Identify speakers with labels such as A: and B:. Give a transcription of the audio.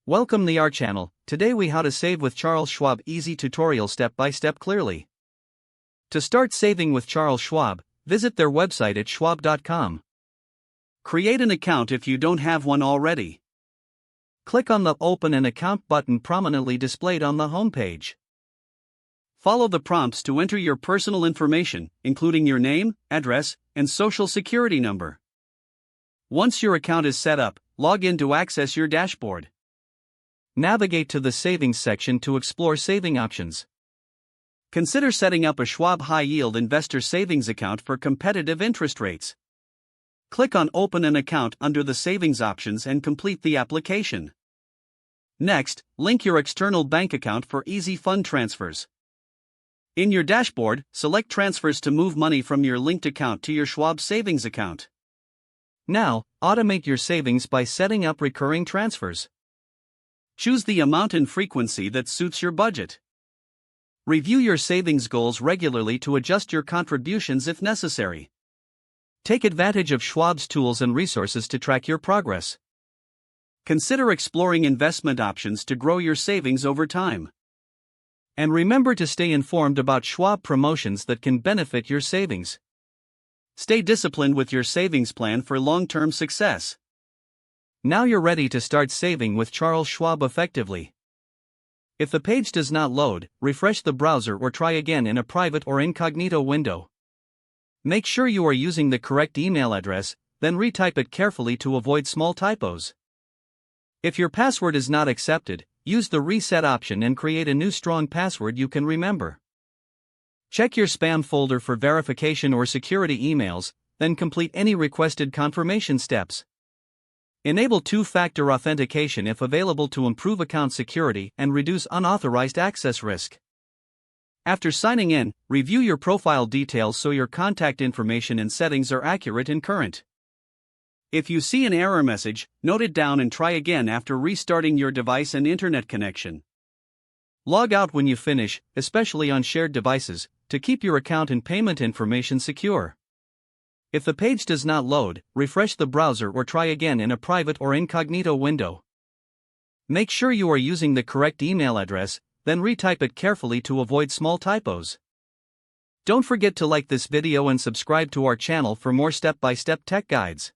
A: Welcome to our channel. Today we how to save with Charles Schwab easy tutorial step by step clearly. To start saving with Charles Schwab, visit their website at schwab.com. Create an account if you don't have one already. Click on the Open an Account button prominently displayed on the homepage. Follow the prompts to enter your personal information, including your name, address, and social security number. Once your account is set up, log in to access your dashboard. Navigate to the Savings section to explore saving options. Consider setting up a Schwab high-yield investor savings account for competitive interest rates. Click on Open an Account under the Savings options and complete the application. Next, link your external bank account for easy fund transfers. In your dashboard, select Transfers to move money from your linked account to your Schwab savings account. Now, automate your savings by setting up recurring transfers. Choose the amount and frequency that suits your budget. Review your savings goals regularly to adjust your contributions if necessary. Take advantage of Schwab's tools and resources to track your progress. Consider exploring investment options to grow your savings over time. And remember to stay informed about Schwab promotions that can benefit your savings. Stay disciplined with your savings plan for long-term success. Now you're ready to start saving with Charles Schwab effectively. If the page does not load, refresh the browser or try again in a private or incognito window. Make sure you are using the correct email address, then retype it carefully to avoid small typos. If your password is not accepted, use the reset option and create a new strong password you can remember. Check your spam folder for verification or security emails, then complete any requested confirmation steps. Enable two-factor authentication if available to improve account security and reduce unauthorized access risk. After signing in, review your profile details so your contact information and settings are accurate and current. If you see an error message, note it down and try again after restarting your device and internet connection. Log out when you finish, especially on shared devices, to keep your account and payment information secure. If the page does not load, refresh the browser or try again in a private or incognito window. Make sure you are using the correct email address, then retype it carefully to avoid small typos. Don't forget to like this video and subscribe to our channel for more step-by-step tech guides.